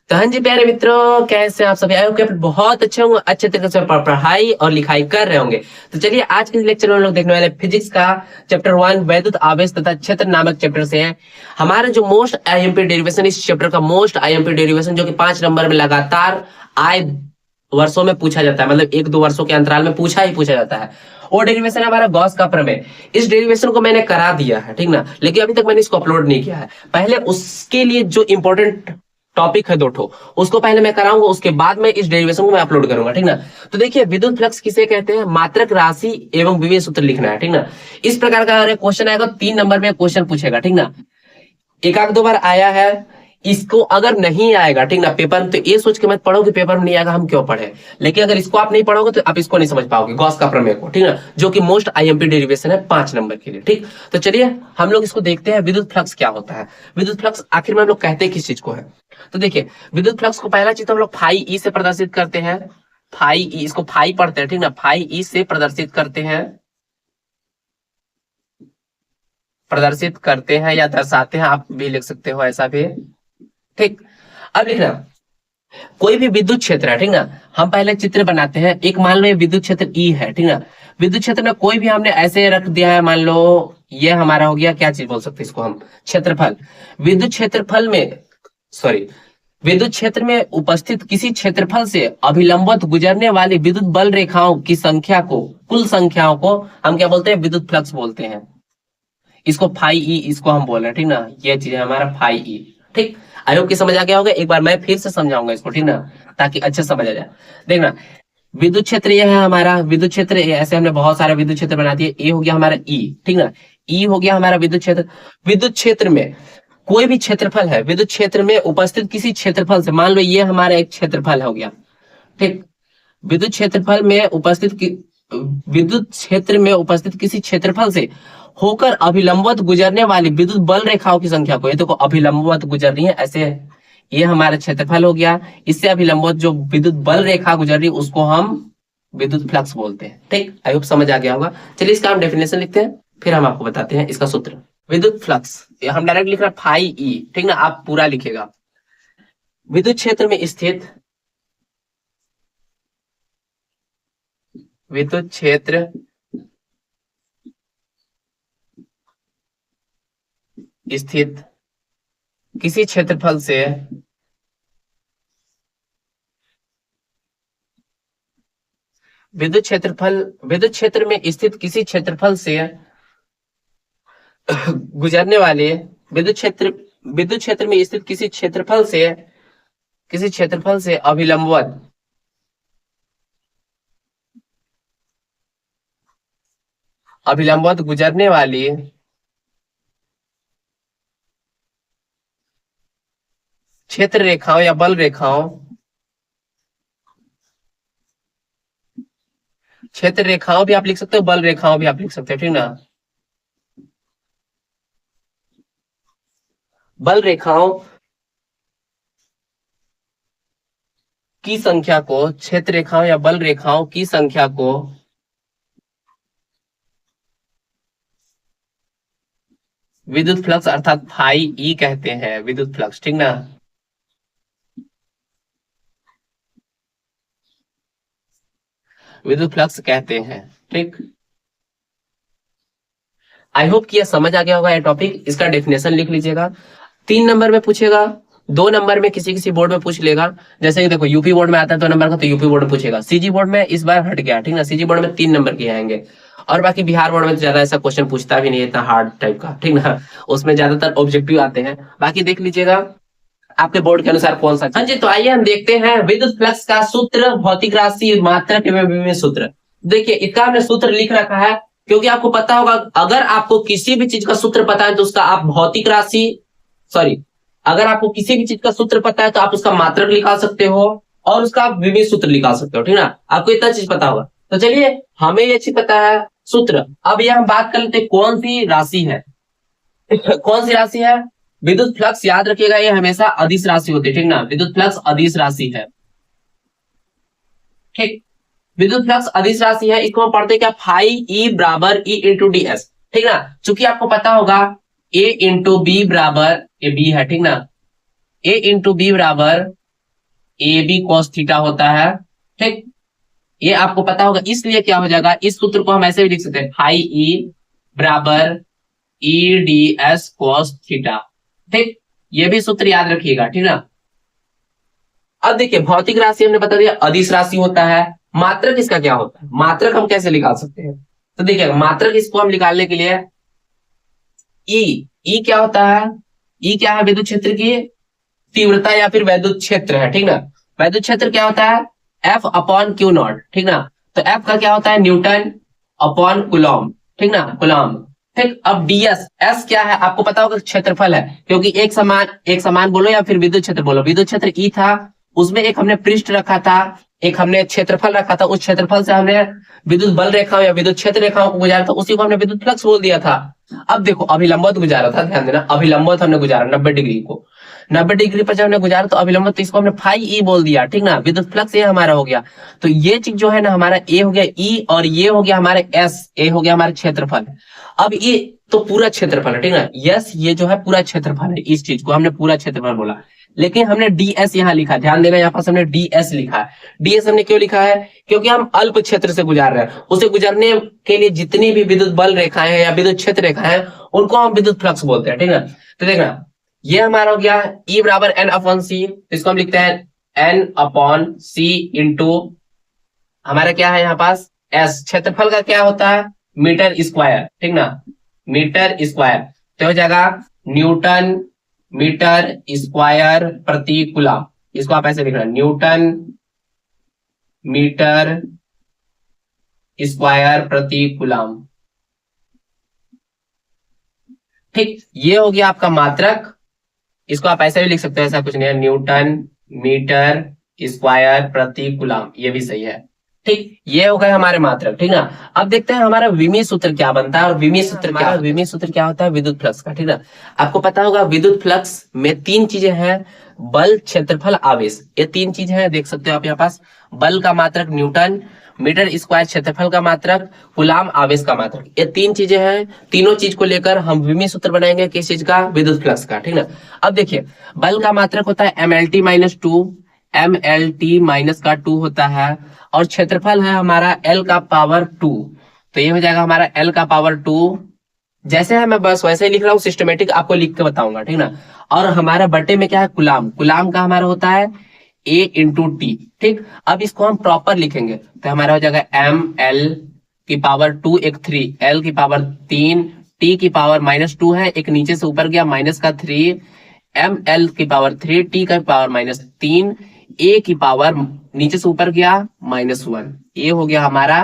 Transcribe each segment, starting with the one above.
तो हाँ जी प्यारे मित्रों, कैसे हैं आप सभी? आई होप कि आप बहुत अच्छे होंगे, अच्छे तरीके से पढ़ाई और लिखाई कर रहे होंगे। तो चलिए आज के लेक्चर में हम लोग देखने वाले फिजिक्स का चैप्टर 1 वैद्युत आवेश तथा क्षेत्र नामक चैप्टर से है। हमारा जो मोस्ट आईएमपी डेरिवेशन, इस चैप्टर का मोस्ट आईएमपी डेरिवेशन जो कि 5 नंबर में लगातार आए वर्षों में पूछा जाता है, मतलब 1-2 वर्षों के अंतराल में पूछा जाता है। वो डेरिवेशन है हमारा गॉस का प्रमेय। इस डेरिवेशन को मैंने करा दिया है, ठीक ना, लेकिन अभी तक मैंने इसको अपलोड नहीं किया है। पहले उसके लिए जो इंपॉर्टेंट टॉपिक है 2 ठो, उसको पहले मैं कराऊंगा, उसके बाद में इस डेरिवेशन को मैं अपलोड करूंगा, ठीक ना। तो देखिए विद्युत फ्लक्स किसे कहते हैं, मात्रक राशि एवं विभव सूत्र लिखना है, ठीक ना। इस प्रकार का अगर क्वेश्चन आएगा 3 नंबर में क्वेश्चन पूछेगा, ठीक ना। एक आध 2 बार आया है, इसको अगर नहीं आएगा, ठीक ना, पेपर में, तो ये सोच के मत पढ़ो कि पेपर में नहीं आएगा हम क्यों पढ़े। लेकिन अगर इसको आप नहीं पढ़ोगे तो आप इसको नहीं समझ पाओगे, गॉस का प्रमेय को, ठीक ना, जो कि मोस्ट आईएमपी डेरिवेशन है 5 नंबर के लिए, ठीक। तो चलिए हम लोग इसको देखते हैं, विद्युत फ्लक्स क्या होता है। विद्युत फ्लक्स आखिर में हम लोग कहते हैं किस चीज को है। तो देखिए विद्युत फ्लक्स को पहला चीज तो हम लोग फाई ई से प्रदर्शित करते हैं। फाई ई, इसको फाई पढ़ते हैं, ठीक ना, फाई ई से प्रदर्शित करते हैं या दर्शाते हैं, आप भी लिख सकते हो ऐसा भी, ठीक। अब लिखना, कोई भी विद्युत क्षेत्र है, ठीक ना, हम पहले चित्र बनाते हैं। एक मान लो ये विद्युत क्षेत्र ई है, ठीक ना। विद्युत क्षेत्र में कोई भी हमने ऐसे रख दिया है, मान लो ये हमारा हो गया, क्या चीज बोल सकते हैं इसको हम, क्षेत्रफल। विद्युत क्षेत्रफल में, सॉरी, विद्युत क्षेत्र में उपस्थित किसी क्षेत्रफल से अभिलंबवत गुजरने वाली विद्युत बल रेखाओं की संख्या को, कुल संख्याओं को हम क्या बोलते हैं, विद्युत फ्लक्स बोलते हैं। इसको फाई ई, इसको हम बोल रहे हैं, ठीक ना, ये चीज है हमारा फाई ई, ठीक। आई होप कि समझ आ गया होगा। एक बार मैं फिर से समझाऊंगा इसको, ठीक ना, ताकि अच्छे समझ आ जाए। देखना, विद्युत क्षेत्र ये है हमारा विद्युत क्षेत्र, ऐसे हमने बहुत सारे विद्युत क्षेत्र बना दिए। ए हो गया हमारा ई, ठीक ना, ई हो गया हमारा विद्युत क्षेत्र। विद्युत क्षेत्र में कोई भी क्षेत्रफल है, विद्युत क्षेत्र में उपस्थित किसी क्षेत्रफल से, मान लो ये हमारा एक क्षेत्रफल हो गया, ठीक। विद्युत क्षेत्रफल में उपस्थित विद्युत क्षेत्र में उपस्थित किसी क्षेत्रफल से होकर अभिलंबवत गुजरने वाली विद्युत बल रेखाओं की संख्या को, ये देखो अभिलंबवत गुजर रही है ऐसे, ये हमारा क्षेत्रफल हो गया। इससे अभिलंबवत जो विद्युत बल रेखा गुजर रही है उसको हम विद्युत फ्लक्स बोलते हैं, ठीक। आई होप समझ आ गया होगा। चलिए इसका हम डेफिनेशन लिखते हैं, फिर हम आपको बताते हैं इसका सूत्र। विद्युत फ्लक्स हम डायरेक्ट लिख रहे हैं फाई ई, ठीक ना, आप पूरा लिखेगा। विद्युत क्षेत्र में स्थित, विद्युत क्षेत्र स्थित किसी क्षेत्रफल से विद्युत क्षेत्र में स्थित किसी क्षेत्रफल से गुजरने वाले विद्युत क्षेत्र में स्थित किसी क्षेत्रफल से अभिलंबवत गुजरने वाली क्षेत्र रेखाओं या बल रेखाओं, क्षेत्र रेखाओं भी आप लिख सकते हो, बल रेखाओं भी आप लिख सकते हो, ठीक ना। बल रेखाओं की संख्या को, क्षेत्र रेखाओं या बल रेखाओं की संख्या को विद्युत फ्लक्स अर्थात फाई ई कहते हैं, विद्युत फ्लक्स, ठीक ना। विद्युत फ्लक्स कहते हैं, ठीक। आई होप कि यह समझ आ गया होगा ये टॉपिक। इसका डेफिनेशन लिख लीजिएगा। 3 नंबर में पूछेगा, 2 नंबर में किसी किसी बोर्ड में पूछ लेगा। जैसे कि देखो यूपी बोर्ड में आता है 2 नंबर का, तो यूपी बोर्ड में पूछेगा। सीजी बोर्ड में इस बार हट गया, ठीक ना, सीजी बोर्ड में 3 नंबर के आएंगे। और बाकी बिहार बोर्ड में तो ज्यादा ऐसा क्वेश्चन पूछता भी नहीं है, इतना हार्ड टाइप का, ठीक ना, उसमें ज्यादातर ऑब्जेक्टिव आते हैं। बाकी देख लीजिएगा आपके बोर्ड के अनुसार कौन सा। हाँ जी, तो आइए हम देखते हैं विद्युत फ्लक्स का सूत्र, भौतिक राशि, मात्रक एवं विभव सूत्र। देखिए इसका हमने सूत्र लिख रखा है, क्योंकि आपको पता होगा अगर आपको किसी भी चीज का सूत्र पता है तो उसका आप भौतिक राशि, सॉरी, अगर आपको किसी भी चीज का सूत्र पता है तो आप उसका मात्रक निकाल सकते हो और उसका आप विभव सूत्र निकाल सकते हो, ठीक ना। आपको इतना चीज पता होगा। तो चलिए हमें ये चीज पता है सूत्र। अब यह हम बात कर लेते हैं कौन सी राशि है। कौन सी राशि है? विद्युत फ्लक्स, याद रखिएगा ये हमेशा अदिश राशि होती है, ठीक ना, विद्युत फ्लक्स अदिश राशि है, ठीक। विद्युत फ्लक्स अदिश राशि है, इसको हम पढ़ते क्या, फाई ई बराबर ई इंटू डी एस, ठीक ना। चूंकि आपको पता होगा ए इंटू बी बराबर, ये बी है, ठीक ना, ए इंटू बी बराबर ए बी कॉस थीटा होता है। ठीक, ये आपको पता होगा, इसलिए क्या हो जाएगा, इस सूत्र को हम ऐसे भी लिख सकते हैं, फाई ई बराबर E D S cos theta. ठीक, ये भी सूत्र याद रखिएगा, ठीक ना। अब देखिए, भौतिक राशि हमने बता दिया अदिश राशि होता है। मात्रक इसका क्या होता है, मात्रक हम कैसे निकाल सकते हैं, तो देखिए मात्रक इसको हम निकालने के लिए ई, ई क्या होता है, ई क्या है, विद्युत क्षेत्र की तीव्रता या फिर वैद्युत क्षेत्र है, ठीक ना। वैद्युत क्षेत्र क्या होता है, एफ अपॉन क्यू नॉट, ठीक ना। तो एफ का क्या होता है, न्यूटन अपॉन कुलॉम, ठीक ना, कुलॉम। ठीक, अब डीएस, एस क्या है आपको पता होगा, क्षेत्रफल है, क्योंकि एक समान बोलो या फिर विद्युत क्षेत्र बोलो, विद्युत क्षेत्र ई था, उसमें एक हमने पृष्ठ रखा था, एक हमने क्षेत्रफल रखा था, उस क्षेत्रफल से हमने विद्युत बल रेखाओं या विद्युत क्षेत्र रेखाओं को गुजारा था, उसी को हमने विद्युत फ्लक्स बोल दिया था। अब देखो अभिलंबवत गुजारा था, ध्यान देना, अभिलंबवत हमने गुजारा 90 डिग्री को, 90 डिग्री पर जब हमने गुजारा तो अभिलंबवत, तो इसको हमने फाई ई बोल दिया, ठीक ना, विद्युत फ्लक्स ये हमारा हो गया। तो ये चीज जो है ना हमारा ए हो गया ई, और ये हो गया हमारे एस, ए हो गया हमारा क्षेत्रफल। अब ये तो पूरा क्षेत्रफल है, ठीक ना, यस ये जो है पूरा क्षेत्रफल है, इस चीज को हमने पूरा क्षेत्रफल बोला, लेकिन हमने डीएस यहाँ लिखा, ध्यान देना, यहाँ पास हमने डीएस लिखा है। डीएस हमने क्यों लिखा है, क्योंकि हम अल्प क्षेत्र से गुजार रहे हैं, उसे गुजरने के लिए जितनी भी विद्युत बल रेखाएं हैं या विद्युत क्षेत्र रेखाएं हैं उनको हम विद्युत फ्लक्स बोलते हैं, ठीक है। तो देखना, ये हमारा हो गया ई बराबर एन अपॉन सी, इसको हम लिखते हैं एन अपॉन सी इंटू हमारा क्या है यहाँ पास एस, क्षेत्रफल का क्या होता है, मीटर स्क्वायर, ठीक ना, मीटर स्क्वायर, तो हो जाएगा न्यूटन मीटर स्क्वायर प्रति कूलम, इसको आप ऐसे लिख रहे हैं, न्यूटन मीटर स्क्वायर प्रति कूलम। ठीक, ये हो गया आपका मात्रक, इसको आप ऐसे भी लिख सकते हो, ऐसा कुछ नहीं है, न्यूटन मीटर स्क्वायर प्रति कूलम, ये भी सही है। ठीक, ये हो गए हमारे मात्रक, ठीक ना। अब देखते हैं हमारा विमीय सूत्र क्या बनता है, और विमीय सूत्र क्या, विमीय सूत्र क्या होता है, विद्युत फ्लक्स का, ठीक ना। आपको पता होगा विद्युत फ्लक्स में तीन चीजें हैं, बल क्षेत्रफल आवेश, ये तीन चीजें हैं, देख सकते हो आप यहाँ पास, बल का मात्रक न्यूटन, मीटर स्क्वायर क्षेत्रफल का मात्रक, कूलम आवेश का मात्रक, ये तीन चीजें हैं, तीनों चीज को लेकर हम विमीय सूत्र बनाएंगे, किस चीज का, विद्युत फ्लक्स का, ठीक ना। अब देखिए बल का मात्रक होता है M L T minus two, M L T minus का 2 होता है, और क्षेत्रफल है हमारा एल का पावर 2, तो ये हो जाएगा हमारा एल का पावर 2, जैसे है मैं बस वैसे ही लिख रहा हूँ, सिस्टमेटिक आपको लिख के बताऊंगा, ठीक ना। और हमारा बटे में क्या है, कूलम, कूलम का हमारा होता है ए इंटू टी, ठीक। अब इसको हम प्रॉपर लिखेंगे तो हमारा हो जाएगा एम एल की पावर 2 एक 3, एल की पावर 3, टी की पावर -2 है, एक नीचे से ऊपर गया माइनस का 3, एम एल की पावर 3, टी का पावर -3, ए की पावर नीचे से ऊपर गया -1, ये हो गया हमारा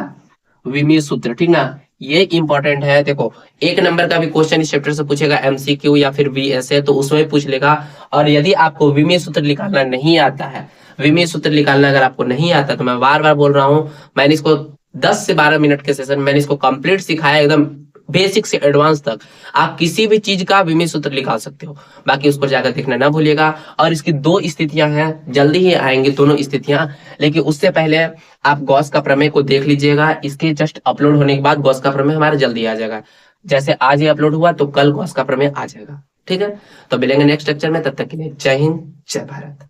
विमीय सूत्र, ठीक ना। ये इंपॉर्टेंट है, देखो एक नंबर का भी क्वेश्चन इस चैप्टर से पूछेगा, एमसीक्यू या फिर वीएसए, तो उसमें पूछ लेगा। और यदि आपको विमीय सूत्र निकालना नहीं आता है, विमीय सूत्र निकालना अगर आपको नहीं आता, तो मैं बार बार बोल रहा हूँ, मैंने इसको 10 से 12 मिनट के सेशन मैंने इसको कंप्लीट सिखाया, एकदम बेसिक से एडवांस तक आप किसी भी चीज का विमीय सूत्र निकाल सकते हो, बाकी उसको जाकर देखना ना भूलिएगा। और इसकी 2 स्थितियां हैं, जल्दी ही आएंगी दोनों स्थितियां, लेकिन उससे पहले आप गॉस का प्रमेय को देख लीजिएगा, इसके जस्ट अपलोड होने के बाद गॉस का प्रमेय हमारा जल्दी आ जाएगा, जैसे आज ही अपलोड हुआ तो कल गॉस का प्रमेय आ जाएगा, ठीक है। तो मिलेंगे नेक्स्ट लेक्चर में, तब तक के लिए जय हिंद जय भारत।